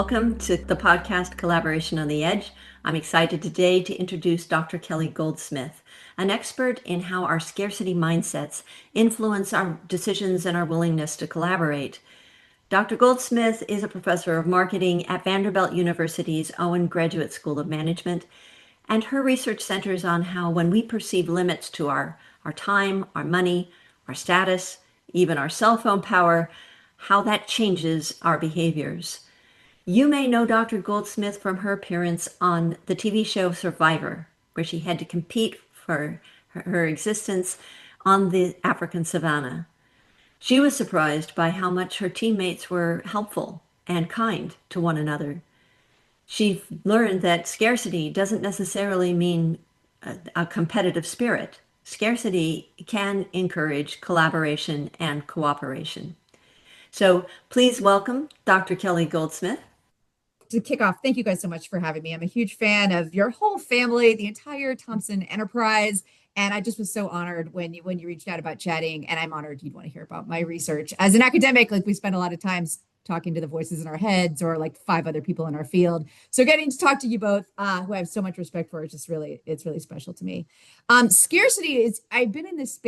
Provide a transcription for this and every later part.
welcome to the podcast Collaboration on the Edge. I'm excited today to introduce Dr. Kelly Goldsmith, an expert in how our scarcity mindsets influence our decisions and our willingness to collaborate. Dr. Goldsmith is a professor of marketing at Vanderbilt University's Owen Graduate School of Management, and her research centers on how when we perceive limits to our time, our money, our status, even our cell phone power, how that changes our behaviors. You may know Dr. Goldsmith from her appearance on the TV show Survivor, where she had to compete for her existence on the African savannah. She was surprised by how much her teammates were helpful and kind to one another. She learned that scarcity doesn't necessarily mean a competitive spirit. Scarcity can encourage collaboration and cooperation. So please welcome Dr. Kelly Goldsmith. To kick off, thank you guys so much for having me. I'm a huge fan of your whole family, the entire Thompson enterprise. And I just was so honored when you reached out about chatting. And I'm honored you'd want to hear about my research. As an academic, like we spend a lot of time talking to the voices in our heads or like 5 other people in our field. So getting to talk to you both, who I have so much respect for, it's really special to me. Scarcity is, I've been in this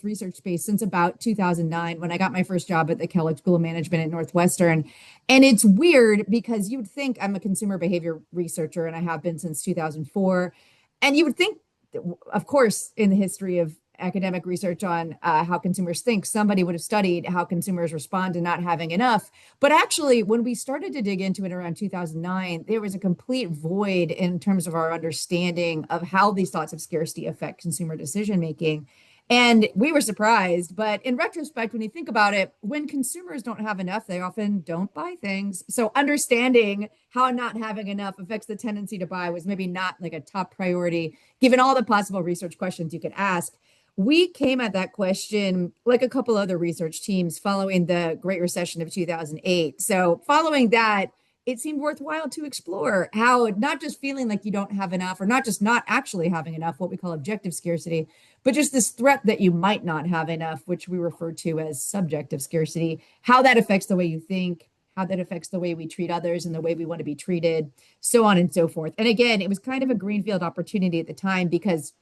research space since about 2009 when I got my first job at the Kellogg School of Management at Northwestern. And it's weird because you would think I'm a consumer behavior researcher and I have been since 2004. And you would think, of course, in the history of academic research on how consumers think, somebody would have studied how consumers respond to not having enough. But actually, when we started to dig into it around 2009, there was a complete void in terms of our understanding of how these thoughts of scarcity affect consumer decision making. And we were surprised. But in retrospect, when you think about it, when consumers don't have enough, they often don't buy things. So understanding how not having enough affects the tendency to buy was maybe not like a top priority, given all the possible research questions you could ask. We came at that question like a couple other research teams following the Great Recession of 2008. So following that, it seemed worthwhile to explore how not just feeling like you don't have enough or not just not actually having enough, what we call objective scarcity, but just this threat that you might not have enough, which we refer to as subjective scarcity, how that affects the way you think, how that affects the way we treat others and the way we want to be treated, so on and so forth. And again, it was kind of a greenfield opportunity at the time because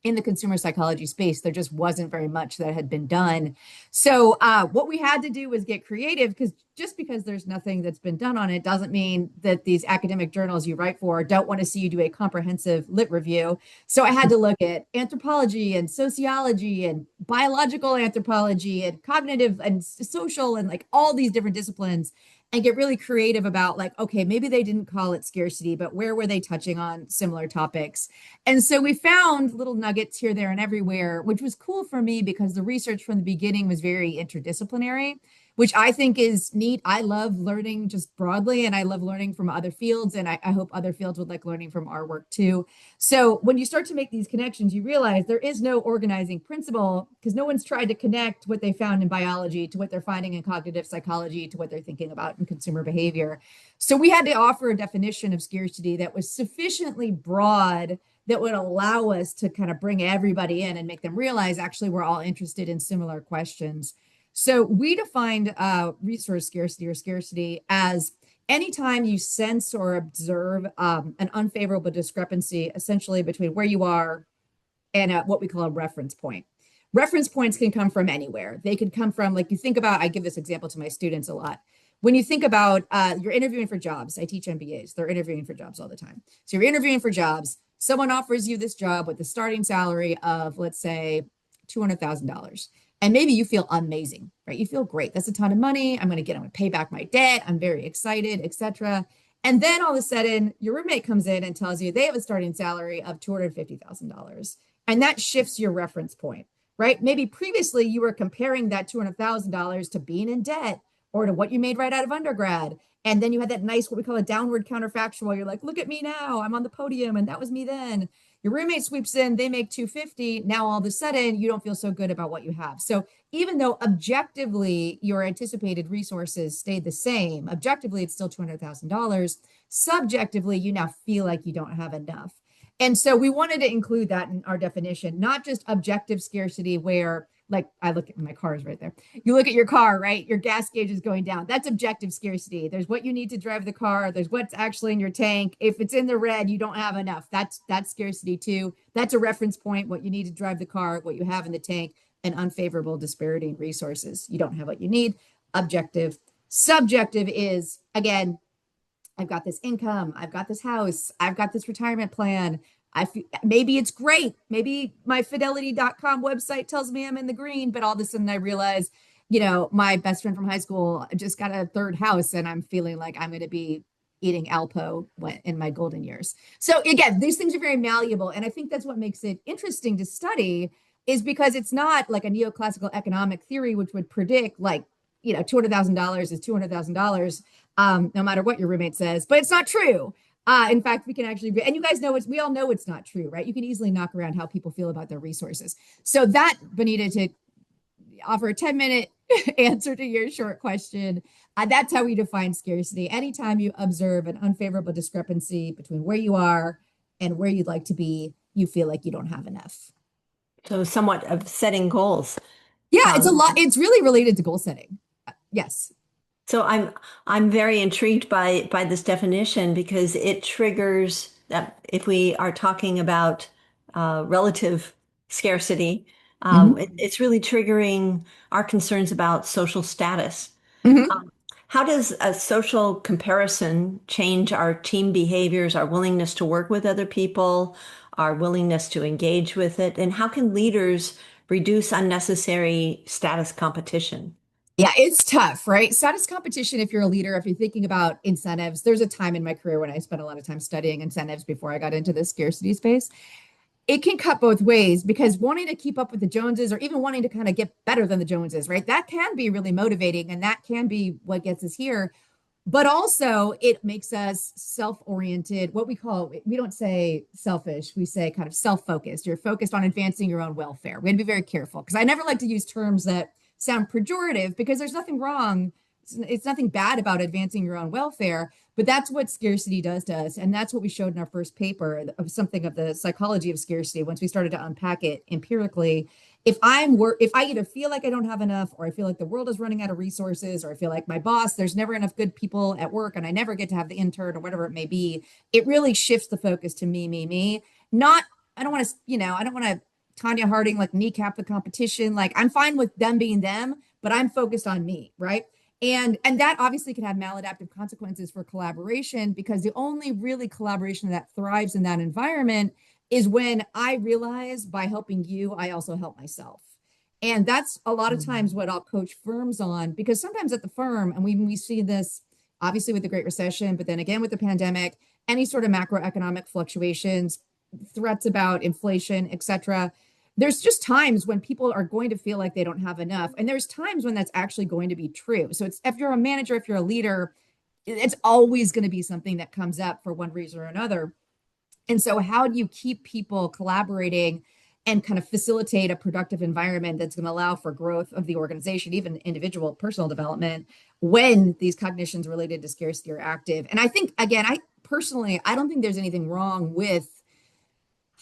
in the consumer psychology space, there just wasn't very much that had been done. So what we had to do was get creative, because just because there's nothing that's been done on it doesn't mean that these academic journals you write for don't want to see you do a comprehensive lit review. So I had to look at anthropology and sociology and biological anthropology and cognitive and social and like all these different disciplines and get really creative about like, okay, maybe they didn't call it scarcity, but where were they touching on similar topics? And so we found little nuggets here, there, and everywhere, which was cool for me because the research from the beginning was very interdisciplinary, which I think is neat. I love learning just broadly, and I love learning from other fields, and I hope other fields would like learning from our work too. So when you start to make these connections, you realize there is no organizing principle because no one's tried to connect what they found in biology to what they're finding in cognitive psychology to what they're thinking about in consumer behavior. So we had to offer a definition of scarcity that was sufficiently broad that would allow us to kind of bring everybody in and make them realize actually we're all interested in similar questions. So we defined resource scarcity or scarcity as anytime you sense or observe an unfavorable discrepancy essentially between where you are and what we call a reference point. Reference points can come from anywhere. They could come from, like you think about, I give this example to my students a lot. When you think about you're interviewing for jobs, I teach MBAs, they're interviewing for jobs all the time. So you're interviewing for jobs, someone offers you this job with a starting salary of, let's say, $200,000. And maybe you feel amazing, right? You feel great. That's a ton of money. I'm going to pay back my debt. I'm very excited, etc. And then all of a sudden, your roommate comes in and tells you they have a starting salary of $250,000. And that shifts your reference point, right? Maybe previously you were comparing that $200,000 to being in debt or to what you made right out of undergrad. And then you had that nice, what we call a downward counterfactual. You're like, look at me now. I'm on the podium. And that was me then. Your roommate sweeps in, they make 250. Now, all of a sudden, you don't feel so good about what you have. So even though objectively your anticipated resources stayed the same, objectively, it's still $200,000. Subjectively, you now feel like you don't have enough. And so we wanted to include that in our definition, not just objective scarcity where like I look at my car's right there. You look at your car, right? Your gas gauge is going down. That's objective scarcity. There's what you need to drive the car. There's what's actually in your tank. If it's in the red, you don't have enough. That's scarcity too. That's a reference point, what you need to drive the car, what you have in the tank, and unfavorable disparity in resources. You don't have what you need. Objective. Subjective is, again, I've got this income, I've got this house, I've got this retirement plan. Maybe it's great. Maybe my fidelity.com website tells me I'm in the green, but all of a sudden I realize, my best friend from high school just got a third house and I'm feeling like I'm going to be eating Alpo in my golden years. So again, these things are very malleable. And I think that's what makes it interesting to study is because it's not like a neoclassical economic theory, which would predict like, $200,000 is $200,000, no matter what your roommate says, but it's not true. In fact, we can actually, and you guys know we all know it's not true, right? You can easily knock around how people feel about their resources. So that, Benita, to offer a 10-minute answer to your short question, that's how we define scarcity. Anytime you observe an unfavorable discrepancy between where you are and where you'd like to be, you feel like you don't have enough. So somewhat of setting goals. Yeah, it's a lot. It's really related to goal setting. Yes. So I'm very intrigued by this definition because it triggers that if we are talking about relative scarcity, it's really triggering our concerns about social status. Mm-hmm. How does a social comparison change our team behaviors, our willingness to work with other people, our willingness to engage with it, and how can leaders reduce unnecessary status competition? Yeah, it's tough, right? Status competition, if you're a leader, if you're thinking about incentives, there's a time in my career when I spent a lot of time studying incentives before I got into the scarcity space. It can cut both ways because wanting to keep up with the Joneses or even wanting to kind of get better than the Joneses, right? That can be really motivating and that can be what gets us here. But also, it makes us self-oriented, we don't say selfish, we say kind of self-focused. You're focused on advancing your own welfare. We have to be very careful because I never like to use terms that sound pejorative because there's nothing wrong. It's nothing bad about advancing your own welfare, but that's what scarcity does to us. And that's what we showed in our first paper of something of the psychology of scarcity. Once we started to unpack it empirically, if I either feel like I don't have enough, or I feel like the world is running out of resources, or I feel like my boss, there's never enough good people at work and I never get to have the intern or whatever it may be, it really shifts the focus to me. Not, I don't want to, I don't want to Tanya Harding like kneecap the competition. Like I'm fine with them being them, but I'm focused on me, right? And that obviously can have maladaptive consequences for collaboration because the only really collaboration that thrives in that environment is when I realize by helping you, I also help myself. And that's a lot of times what I'll coach firms on, because sometimes at the firm, and we see this obviously with the Great Recession, but then again with the pandemic, any sort of macroeconomic fluctuations, threats about inflation, et cetera. There's just times when people are going to feel like they don't have enough. And there's times when that's actually going to be true. So it's if you're a manager, if you're a leader, it's always going to be something that comes up for one reason or another. And so how do you keep people collaborating and kind of facilitate a productive environment that's going to allow for growth of the organization, even individual personal development, when these cognitions related to scarcity are active? And I think, again, I don't think there's anything wrong with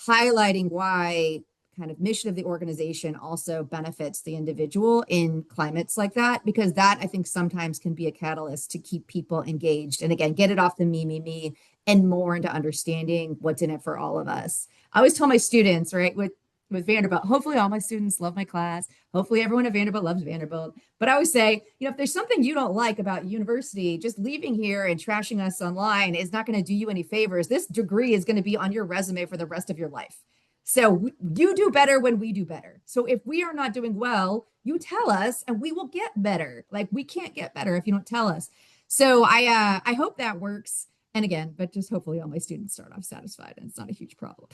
highlighting why kind of mission of the organization also benefits the individual in climates like that, because that I think sometimes can be a catalyst to keep people engaged. And again, get it off the me, and more into understanding what's in it for all of us. I always tell my students, right, with Vanderbilt, hopefully all my students love my class. Hopefully everyone at Vanderbilt loves Vanderbilt. But I always say, if there's something you don't like about university, just leaving here and trashing us online is not going to do you any favors. This degree is going to be on your resume for the rest of your life. So you do better when we do better. So if we are not doing well, you tell us and we will get better. Like we can't get better if you don't tell us. So I hope that works. And again, but just hopefully all my students start off satisfied and it's not a huge problem.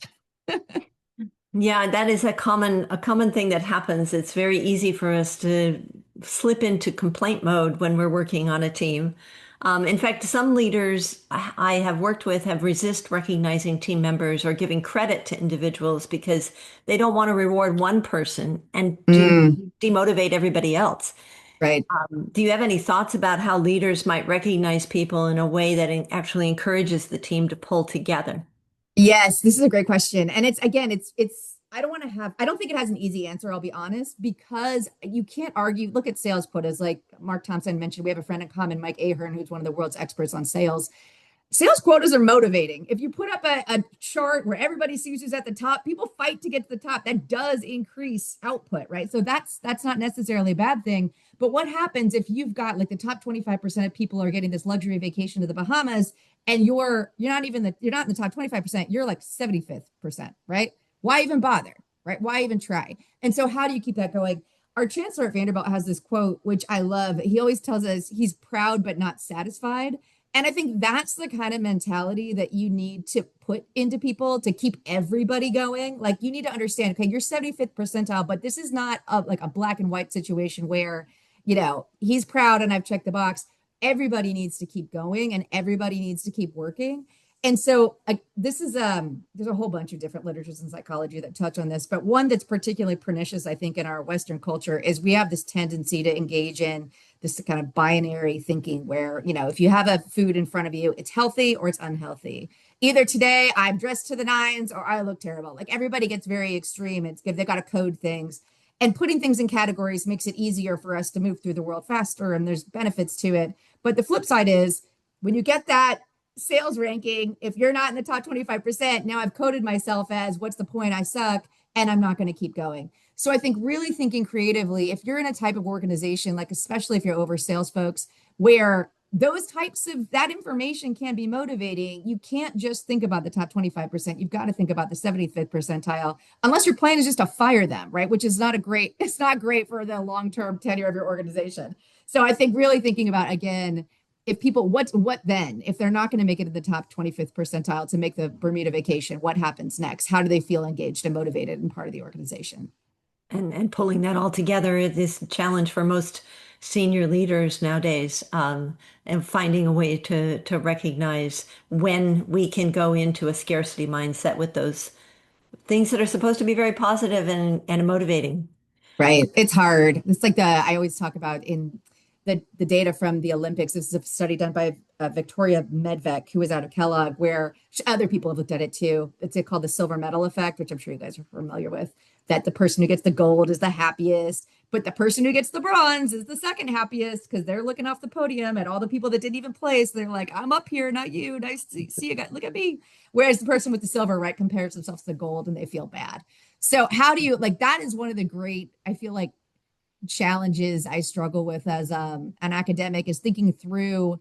Yeah, that is a common thing that happens. It's very easy for us to slip into complaint mode when we're working on a team. In fact, some leaders I have worked with have resist recognizing team members or giving credit to individuals because they don't want to reward one person and demotivate everybody else. Right. Do you have any thoughts about how leaders might recognize people in a way that actually encourages the team to pull together? Yes, this is a great question. And it's again, it's I don't think it has an easy answer, I'll be honest, because you can't argue. Look at sales quotas. Like Mark Thompson mentioned, we have a friend in common, Mike Ahern, who's one of the world's experts on sales. Sales quotas are motivating. If you put up a chart where everybody sees who's at the top, people fight to get to the top. That does increase output, right? So that's not necessarily a bad thing. But what happens if you've got like the top 25% of people are getting this luxury vacation to the Bahamas and you're not in the top 25%, you're like 75th percent, right? Why even bother? Right? Why even try? And so how do you keep that going? Our chancellor at Vanderbilt has this quote, which I love. He always tells us he's proud but not satisfied. And I think that's the kind of mentality that you need to put into people to keep everybody going. Like you need to understand, okay, you're 75th percentile, but this is not like a black and white situation where, he's proud and I've checked the box. Everybody needs to keep going and everybody needs to keep working. And so this is there's a whole bunch of different literatures in psychology that touch on this, but one that's particularly pernicious, I think, in our Western culture is we have this tendency to engage in this kind of binary thinking where, if you have a food in front of you, it's healthy or it's unhealthy. Either today I'm dressed to the nines or I look terrible. Like everybody gets very extreme. They've got to code things. And putting things in categories makes it easier for us to move through the world faster, and there's benefits to it. But the flip side is when you get that sales ranking, if you're not in the top 25%, now I've coded myself as what's the point, I suck, and I'm not going to keep going. So I think really thinking creatively, if you're in a type of organization, like especially if you're over sales folks, where those types of that information can be motivating, you can't just think about the top 25%. You've got to think about the 75th percentile, unless your plan is just to fire them, right? Which is it's not great for the long-term tenure of your organization. So I think really thinking about, again, if people, what then? If they're not going to make it to the top 25th percentile to make the Bermuda vacation, what happens next? How do they feel engaged and motivated and part of the organization? And pulling that all together is a challenge for most senior leaders nowadays, and finding a way to recognize when we can go into a scarcity mindset with those things that are supposed to be very positive and motivating. Right. It's hard. It's like I always talk about in the data from the Olympics. This is a study done by Victoria Medvec, who was out of Kellogg, where other people have looked at it too. It's called the silver medal effect, which I'm sure you guys are familiar with, that the person who gets the gold is the happiest, but the person who gets the bronze is the second happiest because they're looking off the podium at all the people that didn't even place. They're like, I'm up here, not you. Nice to see you guys. Look at me. Whereas the person with the silver, right, compares themselves to the gold and they feel bad. So how do you, like, that is one of the great, I feel like, challenges I struggle with as an academic is thinking through,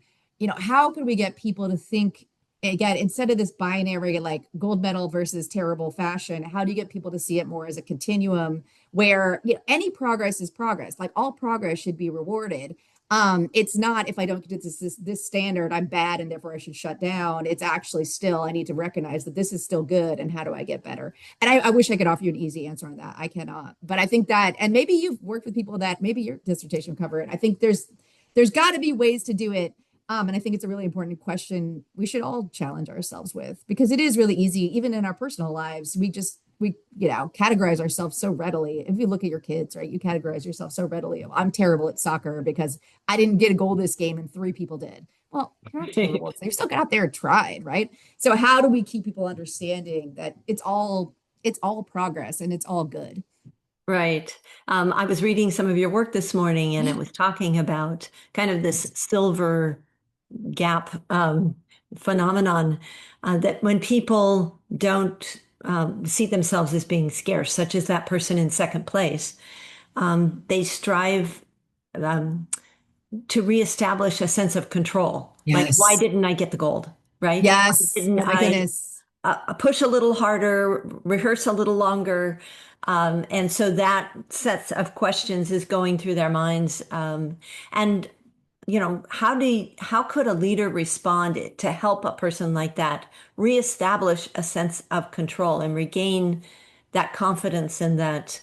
how can we get people to think again, instead of this binary like gold medal versus terrible fashion, how do you get people to see it more as a continuum where any progress is progress, like all progress should be rewarded. It's not if I don't get to this standard, I'm bad and therefore I should shut down. It's actually still, I need to recognize that this is still good and how do I get better? And I wish I could offer you an easy answer on that. I cannot. But I think that, and maybe you've worked with people that maybe your dissertation will cover it. I think there's got to be ways to do it. And I think it's a really important question we should all challenge ourselves with because it is really easy, even in our personal lives. We categorize ourselves so readily. If you look at your kids, right, you categorize yourself so readily. I'm terrible at soccer because I didn't get a goal this game and 3 people did. Well, you're not terrible. So you still got out there and tried, right? So how do we keep people understanding that it's all progress and it's all good? Right. I was reading some of your work this morning, and it was talking about kind of this silver gap phenomenon, that when people don't see themselves as being scarce, such as that person in second place, they strive um, to reestablish a sense of control. Like, why Yes. didn't I get the gold? Right? Why Yes. didn't Oh my I goodness. push a little harder, rehearse a little longer? And so that sets of questions is going through their minds. And how could a leader respond to help a person like that reestablish a sense of control and regain that confidence and that,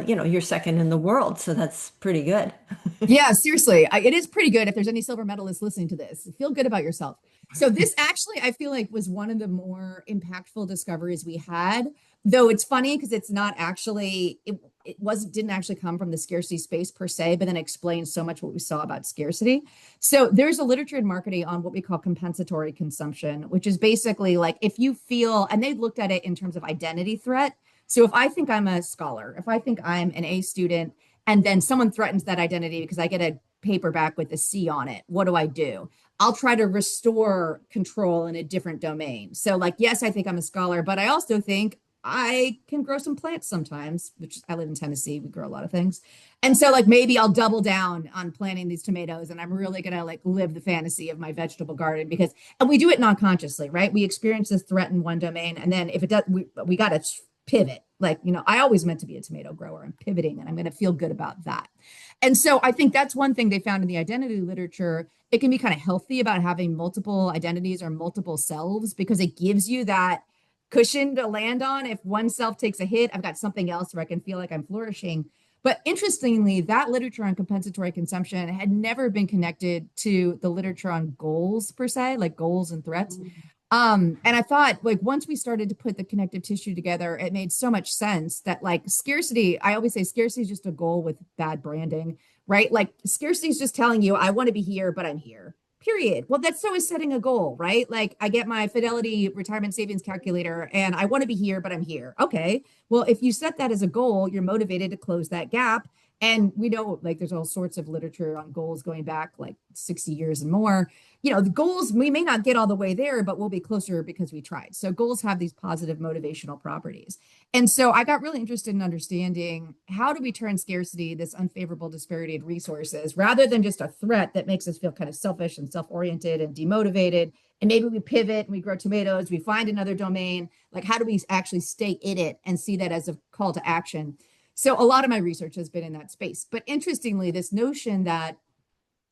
you're second in the world. So that's pretty good. Yeah, seriously. It is pretty good if there's any silver medalists listening to this. Feel good about yourself. So this actually, I feel like was one of the more impactful discoveries we had, though it's funny because it's not actually, didn't actually come from the scarcity space per se, but then explains so much what we saw about scarcity. So there's a literature in marketing on what we call compensatory consumption, which is basically like if you feel, and they looked at it in terms of identity threat. So if I think I'm a scholar, if I think I'm an A student, and then someone threatens that identity because I get a paper back with a C on it, what do I do? I'll try to restore control in a different domain. So, like, yes, I think I'm a scholar, but I also think I can grow some plants sometimes, which I live in Tennessee. We grow a lot of things. And so, like, maybe I'll double down on planting these tomatoes and I'm really going to like live the fantasy of my vegetable garden because, and we do it non-consciously, right? We experience this threat in one domain. And then if it does, we got to pivot. Like, I always meant to be a tomato grower. I'm pivoting and I'm going to feel good about that. And so I think that's one thing they found in the identity literature. It can be kind of healthy about having multiple identities or multiple selves because it gives you that cushion to land on. If one self takes a hit, I've got something else where I can feel like I'm flourishing. But interestingly, that literature on compensatory consumption had never been connected to the literature on goals per se, like goals and threats. And I thought like once we started to put the connective tissue together, it made so much sense that like scarcity, I always say scarcity is just a goal with bad branding, right? Like scarcity is just telling you, I want to be here, but I'm here. Period. Well, that's so is setting a goal, right? Like I get my Fidelity retirement savings calculator and I want to be here, but I'm here. Okay. Well, if you set that as a goal, you're motivated to close that gap. And we know like there's all sorts of literature on goals going back like 60 years and more. The goals, we may not get all the way there, but we'll be closer because we tried. So goals have these positive motivational properties. And so I got really interested in understanding how do we turn scarcity, this unfavorable disparity in resources, rather than just a threat that makes us feel kind of selfish and self-oriented and demotivated. And maybe we pivot and we grow tomatoes, we find another domain. Like how do we actually stay in it and see that as a call to action? So a lot of my research has been in that space. But interestingly, this notion that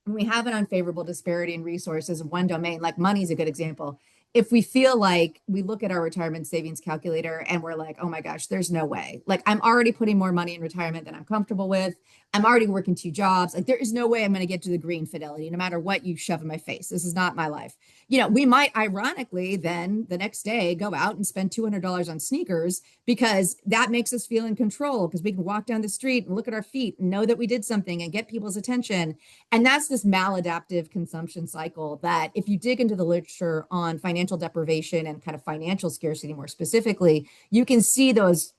when we have an unfavorable disparity in resources in one domain, like money is a good example. If we feel like we look at our retirement savings calculator and we're like, oh my gosh, there's no way. Like I'm already putting more money in retirement than I'm comfortable with. I'm already working 2 jobs. Like there is no way I'm going to get to the green Fidelity, no matter what you shove in my face. This is not my life. We might ironically then the next day go out and spend $200 on sneakers because that makes us feel in control because we can walk down the street and look at our feet and know that we did something and get people's attention. And that's this maladaptive consumption cycle that if you dig into the literature on financial deprivation and kind of financial scarcity more specifically, you can see those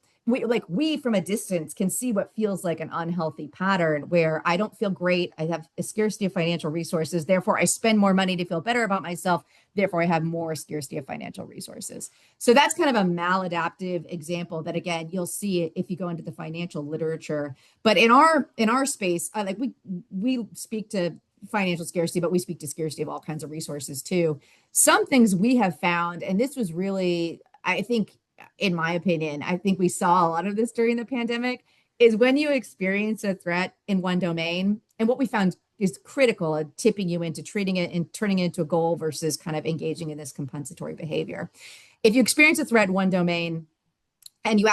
we from a distance can see what feels like an unhealthy pattern where I don't feel great. I have a scarcity of financial resources. Therefore, I spend more money to feel better about myself. Therefore, I have more scarcity of financial resources. So that's kind of a maladaptive example that again, you'll see it if you go into the financial literature. But in our space, we speak to financial scarcity, but we speak to scarcity of all kinds of resources too. Some things we have found, and this was really, I think, in my opinion, I think we saw a lot of this during the pandemic, is when you experience a threat in one domain. And what we found is critical at tipping you into treating it and turning it into a goal versus kind of engaging in this compensatory behavior. If you experience a threat in one domain, and you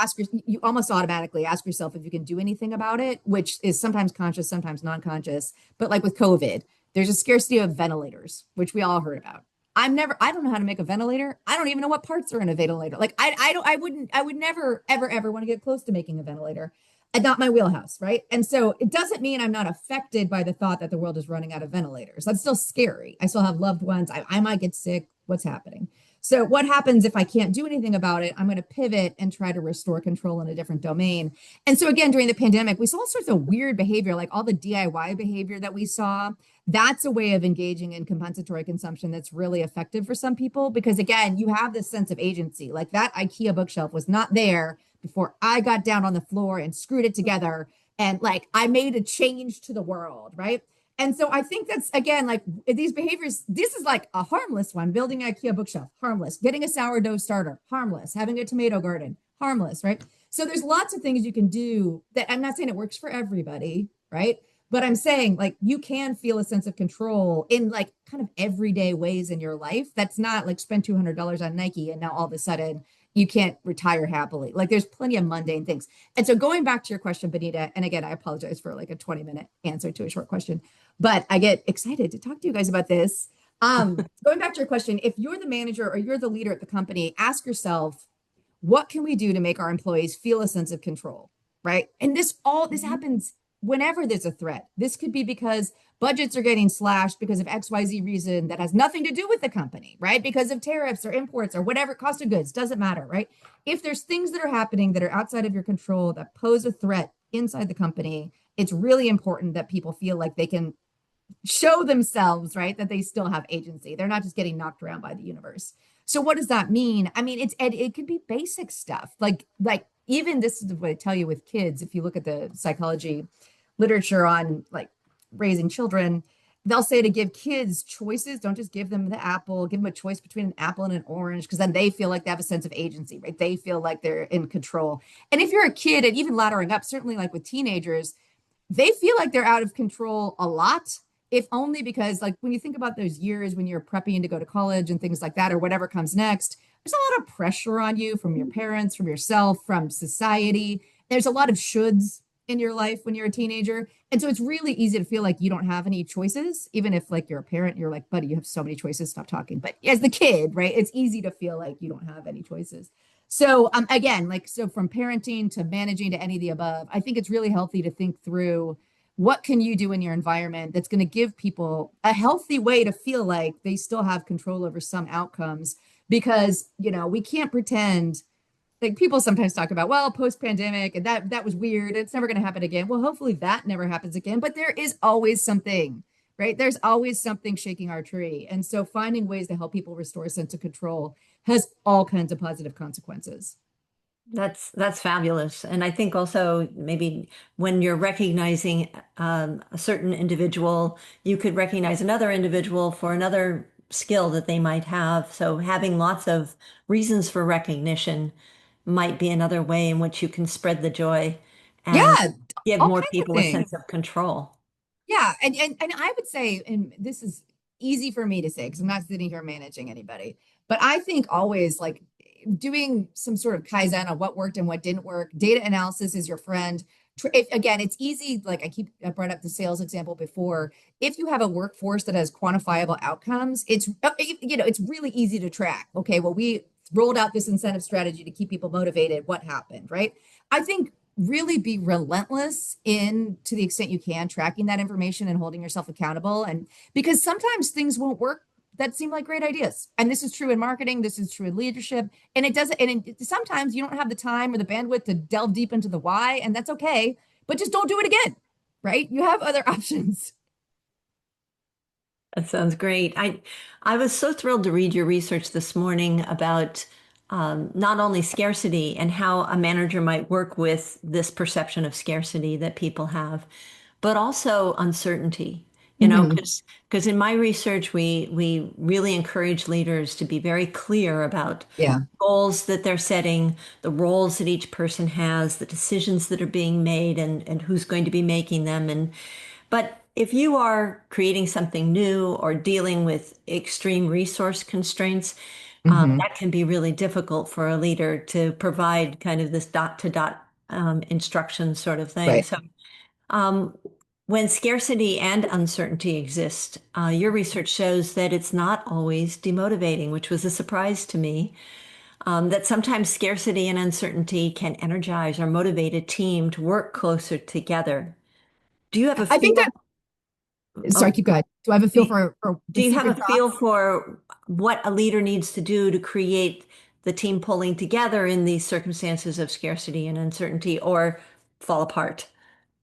almost automatically ask yourself if you can do anything about it, which is sometimes conscious, sometimes non-conscious. But like with COVID, there's a scarcity of ventilators, which we all heard about. I don't know how to make a ventilator. I don't even know what parts are in a ventilator. Like I would never, ever, ever want to get close to making a ventilator. Not my wheelhouse, right? And so it doesn't mean I'm not affected by the thought that the world is running out of ventilators. That's still scary. I still have loved ones. I might get sick. What's happening? So what happens if I can't do anything about it? I'm going to pivot and try to restore control in a different domain. And so again, during the pandemic, we saw all sorts of weird behavior, like all the DIY behavior that we saw. That's a way of engaging in compensatory consumption that's really effective for some people because again, you have this sense of agency. Like that IKEA bookshelf was not there before I got down on the floor and screwed it together and like I made a change to the world, right? And so I think that's again like these behaviors. This is like a harmless one: building an IKEA bookshelf, harmless; getting a sourdough starter, harmless; having a tomato garden, harmless, right? So there's lots of things you can do that I'm not saying it works for everybody, right? But I'm saying like you can feel a sense of control in like kind of everyday ways in your life. That's not like spend $200 on Nike and now all of a sudden you can't retire happily. Like there's plenty of mundane things. And so going back to your question, Benita, and again, I apologize for like a 20-minute answer to a short question, but I get excited to talk to you guys about this. Going back to your question, if you're the manager or you're the leader at the company, ask yourself, what can we do to make our employees feel a sense of control, right? And this happens whenever there's a threat. This could be because budgets are getting slashed because of XYZ reason that has nothing to do with the company, right? Because of tariffs or imports or whatever, cost of goods, doesn't matter, right? If there's things that are happening that are outside of your control that pose a threat inside the company, it's really important that people feel like they can show themselves, right? That they still have agency. They're not just getting knocked around by the universe. So what does that mean? I mean, it could be basic stuff. Like even this is what I tell you with kids, if you look at the psychology literature on like raising children, they'll say to give kids choices, don't just give them the apple, give them a choice between an apple and an orange, because then they feel like they have a sense of agency, right? They feel like they're in control. And if you're a kid, and even laddering up, certainly like with teenagers, they feel like they're out of control a lot, if only because like when you think about those years when you're prepping to go to college and things like that or whatever comes next, there's a lot of pressure on you from your parents, from yourself, from society. There's a lot of shoulds in your life when you're a teenager, and so it's really easy to feel like you don't have any choices. Even if like you're a parent, you're like, buddy, you have so many choices, stop talking. But as the kid, right, it's easy to feel like you don't have any choices. So again, like, so from parenting to managing to any of the above, I think it's really healthy to think through what can you do in your environment that's going to give people a healthy way to feel like they still have control over some outcomes. Because we can't pretend, like people sometimes talk about, well, post pandemic and that was weird, it's never going to happen again. Well, hopefully that never happens again, but there is always something, right? There's always something shaking our tree, and so finding ways to help people restore a sense of control has all kinds of positive consequences. That's fabulous. And I think also maybe when you're recognizing a certain individual, you could recognize another individual for another skill that they might have. So having lots of reasons for recognition might be another way in which you can spread the joy and Yeah, give all more kinds of people a sense things. of control. Yeah, and I would say, and this is easy for me to say because I'm not sitting here managing anybody, but I think always like doing some sort of Kaizen on what worked and what didn't work. Data analysis is your friend. Again, it's easy. Like I brought up the sales example before. If you have a workforce that has quantifiable outcomes, it's really easy to track. Okay, well, we rolled out this incentive strategy to keep people motivated. What happened, right? I think really be relentless in, to the extent you can, tracking that information and holding yourself accountable. And because sometimes things won't work that seem like great ideas, and this is true in marketing, this is true in leadership, and it doesn't, sometimes you don't have the time or the bandwidth to delve deep into the why, and that's okay, but just don't do it again, right? You have other options. That sounds great. I was so thrilled to read your research this morning about not only scarcity and how a manager might work with this perception of scarcity that people have, but also uncertainty. Mhm. Because in my research, we really encourage leaders to be very clear about Yeah. goals that they're setting, the roles that each person has, the decisions that are being made, and who's going to be making them. But if you are creating something new or dealing with extreme resource constraints, Hmm. that can be really difficult for a leader to provide kind of this dot to dot instruction sort of thing. Right. So um, when scarcity and uncertainty exist, your research shows that it's not always demotivating, which was a surprise to me. That sometimes scarcity and uncertainty can energize or motivate a team to work closer together. Do you have a I think that, feel? sorry, Oh, keep going. Do I have a feel do for do the you have secret a feel sauce? for what a leader needs to do to create the team pulling together in these circumstances of scarcity and uncertainty or fall apart?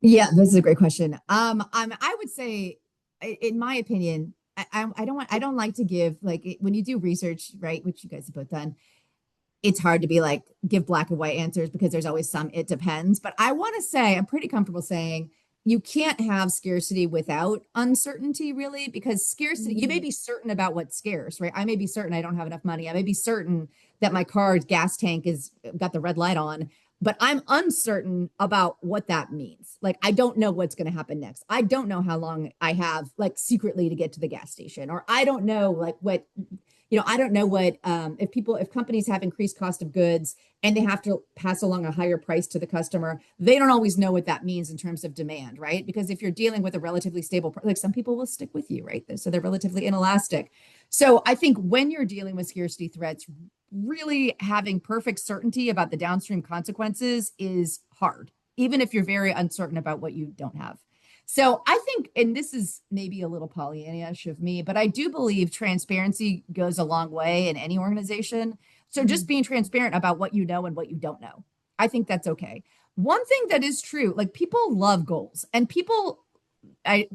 Yeah, this is a great question. I would say, in my opinion, I don't like to give like when you do research, right, which you guys have both done. It's hard to be like give black and white answers because there's always some it depends. But I want to say I'm pretty comfortable saying you can't have scarcity without uncertainty, really, because scarcity, you may be certain about what's scarce, right? I may be certain I don't have enough money. I may be certain that my car's gas tank is got the red light on, but I'm uncertain about what that means. Like, I don't know what's going to happen next. I don't know how long I have, like, secretly to get to the gas station, or I don't know, like, what, I don't know what, if companies have increased cost of goods and they have to pass along a higher price to the customer, they don't always know what that means in terms of demand, right? Because if you're dealing with a relatively stable, like some people will stick with you, right? So they're relatively inelastic. So I think when you're dealing with scarcity threats, really having perfect certainty about the downstream consequences is hard, even if you're very uncertain about what you don't have. So I think, and this is maybe a little Pollyannish of me, but I do believe transparency goes a long way in any organization. So just Mhm. being transparent about what you know and what you don't know, I think that's okay. One thing that is true, like people love goals, and people, I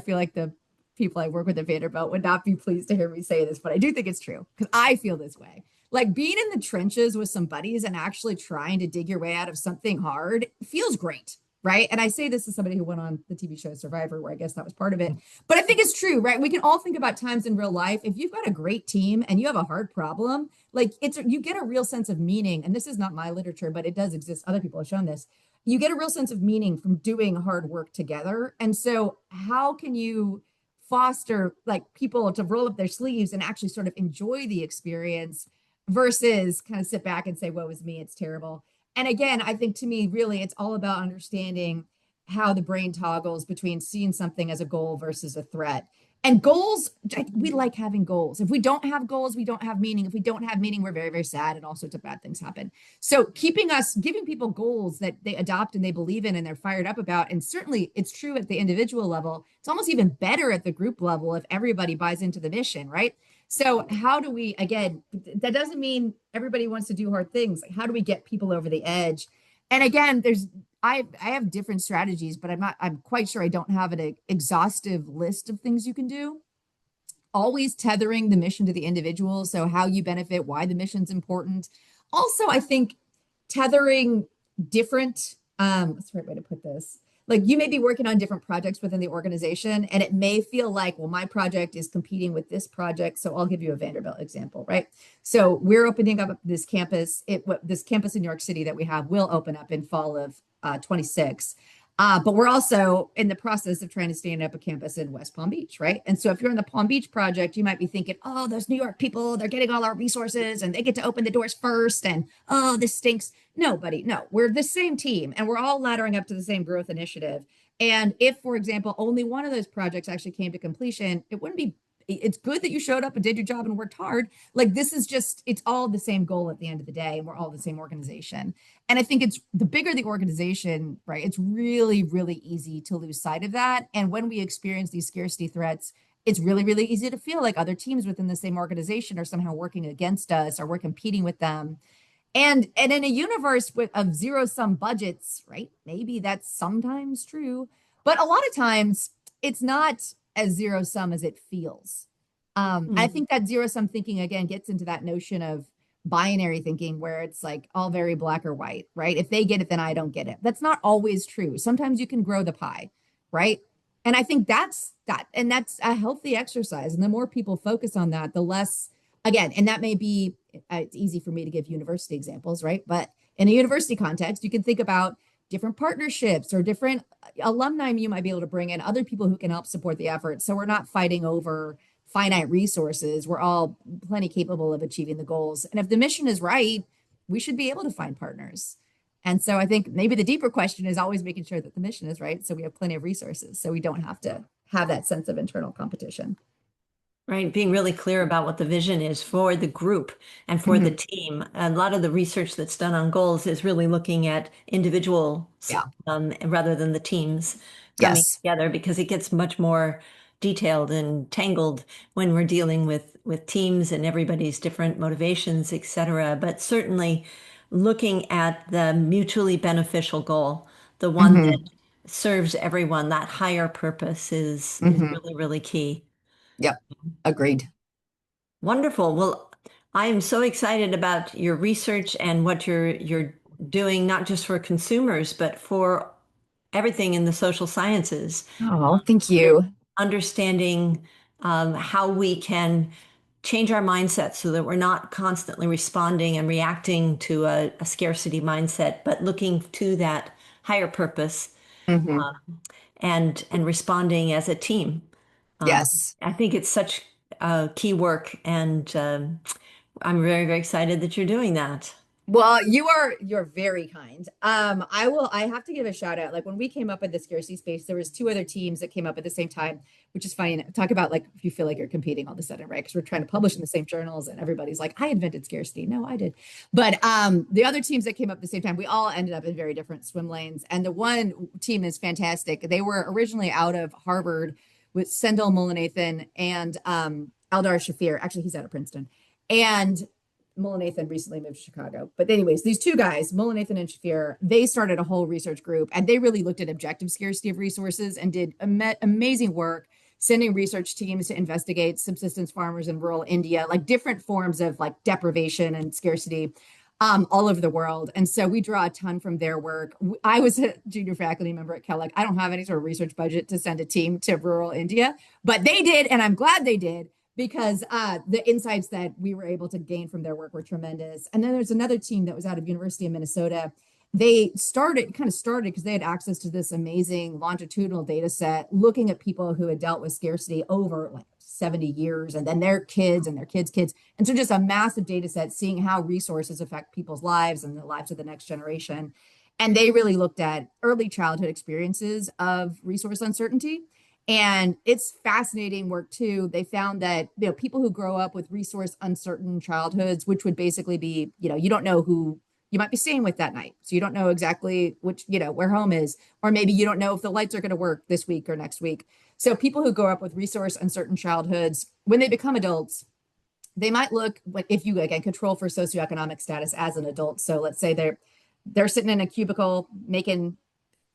feel like the people I work with at Vanderbilt would not be pleased to hear me say this, but I do think it's true because I feel this way. Like being in the trenches with some buddies and actually trying to dig your way out of something hard feels great, right? And I say this as somebody who went on the TV show Survivor, where I guess that was part of it. But I think it's true, right? We can all think about times in real life. If you've got a great team and you have a hard problem, like you get a real sense of meaning. And this is not my literature, but it does exist. Other people have shown this. You get a real sense of meaning from doing hard work together. And so, how can you foster like people to roll up their sleeves and actually sort of enjoy the experience versus kind of sit back and say, woe is me, it's terrible. And again, I think to me, really, it's all about understanding how the brain toggles between seeing something as a goal versus a threat. And goals, we like having goals. If we don't have goals, we don't have meaning. If we don't have meaning, we're very, very sad and all sorts of bad things happen. So giving people goals that they adopt and they believe in and they're fired up about, and certainly it's true at the individual level. It's almost even better at the group level if everybody buys into the mission, right? So how do we, again, that doesn't mean everybody wants to do hard things. Like how do we get people over the edge? And again, I have different strategies, but I'm quite sure I don't have an exhaustive list of things you can do. Always tethering the mission to the individual. So how you benefit, why the mission's important. Also, I think tethering different, what's the right way to put this? Like you may be working on different projects within the organization, and it may feel like, well, my project is competing with this project. So I'll give you a Vanderbilt example, right? So we're opening up this campus. This campus in New York City that we have will open up in fall of 26. But we're also in the process of trying to stand up a campus in West Palm Beach, right? And so if you're in the Palm Beach project, you might be thinking, oh, those New York people, they're getting all our resources and they get to open the doors first. And oh, this stinks. No, buddy, no, we're the same team and we're all laddering up to the same growth initiative. And if, for example, only one of those projects actually came to completion, it wouldn't be, it's good that you showed up and did your job and worked hard. Like this is just, it's all the same goal at the end of the day. And we're all the same organization. And I think it's the bigger the organization, right? It's really, really easy to lose sight of that. And when we experience these scarcity threats, it's really, really easy to feel like other teams within the same organization are somehow working against us or we're competing with them. And in a universe of zero sum budgets, right? Maybe that's sometimes true, but a lot of times it's not as zero sum as it feels. I Mhm. think that zero sum thinking again gets into that notion of binary thinking where it's like all very black or white, right? If they get it, then I don't get it. That's not always true. Sometimes you can grow the pie, right? And I think that's a healthy exercise. And the more people focus on that, the less, again, and that may be, it's easy for me to give university examples, right? But in a university context, you can think about different partnerships or different alumni you might be able to bring in, other people who can help support the effort. So we're not fighting over finite resources. We're all plenty capable of achieving the goals. And if the mission is right, we should be able to find partners. And so I think maybe the deeper question is always making sure that the mission is right. So we have plenty of resources. So we don't have to have that sense of internal competition. Right, being really clear about what the vision is for the group and for the Mhm. team. A lot of the research that's done on goals is really looking at individuals Yeah. rather than the teams coming Yes. together because it gets much more detailed and tangled when we're dealing with teams and everybody's different motivations, et cetera. But certainly looking at the mutually beneficial goal, the one that Hmm. serves everyone, that higher purpose is Hmm. really, really key. Yep. Agreed. Wonderful. Well, I am so excited about your research and what you're doing, not just for consumers, but for everything in the social sciences, Oh, thank with you. understanding how we can change our mindset so that we're not constantly responding and reacting to a scarcity mindset, but looking to that higher purpose Hmm. and responding as a team. Um, Yes. I think it's such key work, and I'm very, very excited that you're doing that. Well, you're very kind. I have to give a shout out. Like when we came up in the scarcity space, there was two other teams that came up at the same time, which is funny. Talk about like if you feel like you're competing all of a sudden, right? Because we're trying to publish in the same journals and everybody's like, I invented scarcity. No, I did. But the other teams that came up at the same time, we all ended up in very different swim lanes. And the one team is fantastic. They were originally out of Harvard with Sendell Mullainathan and Eldar Shafir. Actually, he's out of Princeton. And Mullainathan recently moved to Chicago. But anyways, these two guys, Mullainathan and Shafir, they started a whole research group and they really looked at objective scarcity of resources and did amazing work sending research teams to investigate subsistence farmers in rural India, like different forms of like deprivation and scarcity all over the world. And so we draw a ton from their work. I was a junior faculty member at Kellogg. I don't have any sort of research budget to send a team to rural India, but they did, and I'm glad they did because the insights that we were able to gain from their work were tremendous. And then there's another team that was out of University of Minnesota. They kind of started because they had access to this amazing longitudinal data set looking at people who had dealt with scarcity over like 70 years and then their kids and their kids' kids. And so just a massive data set seeing how resources affect people's lives and the lives of the next generation. And they really looked at early childhood experiences of resource uncertainty, and it's fascinating work too. They found that people who grow up with resource uncertain childhoods, which would basically be you don't know who you might be staying with that night, so you don't know exactly which where home is, or maybe you don't know if the lights are going to work this week or next week. So people who grow up with resource uncertain childhoods, when they become adults, they might look like, if you again control for socioeconomic status as an adult. So let's say they're sitting in a cubicle making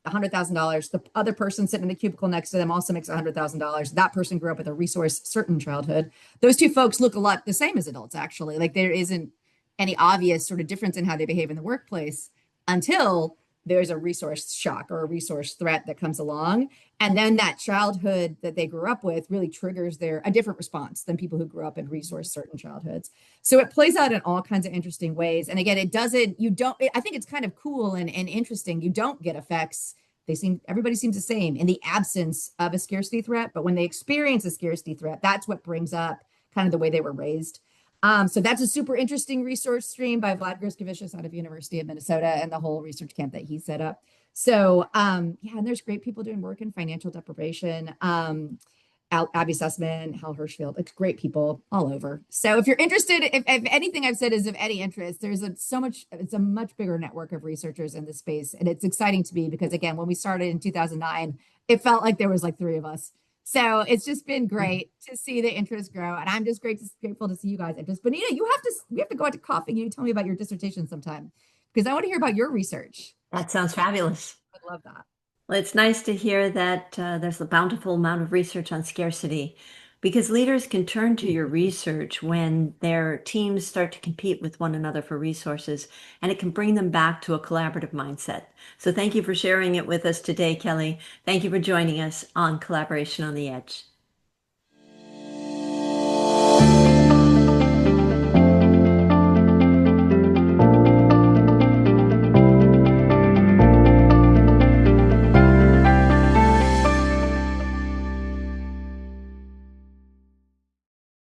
$100,000. The other person sitting in the cubicle next to them also makes $100,000. That person grew up with a resource certain childhood. Those two folks look a lot the same as adults, actually. Like there isn't any obvious sort of difference in how they behave in the workplace until there's a resource shock or a resource threat that comes along. And then that childhood that they grew up with really triggers a different response than people who grew up in resource certain childhoods. So it plays out in all kinds of interesting ways. And again, I think it's kind of cool and interesting. You don't get effects. Everybody seems the same in the absence of a scarcity threat. But when they experience a scarcity threat, that's what brings up kind of the way they were raised. So that's a super interesting resource stream by Vlad Grishkevicius out of University of Minnesota and the whole research camp that he set up. So yeah, and there's great people doing work in financial deprivation. Abby Sussman, Hal Hirschfield, it's great people all over. So if you're interested, if anything I've said is of any interest, it's a much bigger network of researchers in this space. And it's exciting to me because again, when we started in 2009, it felt like there was like three of us. So it's just been great to see the interest grow. And I'm just grateful to see you guys. Bonita, we have to go out to coffee. You tell me about your dissertation sometime because I want to hear about your research. That sounds fabulous. I'd love that. Well, it's nice to hear that there's a bountiful amount of research on scarcity because leaders can turn to your research when their teams start to compete with one another for resources, and it can bring them back to a collaborative mindset. So thank you for sharing it with us today, Kelly. Thank you for joining us on Collaboration on the Edge.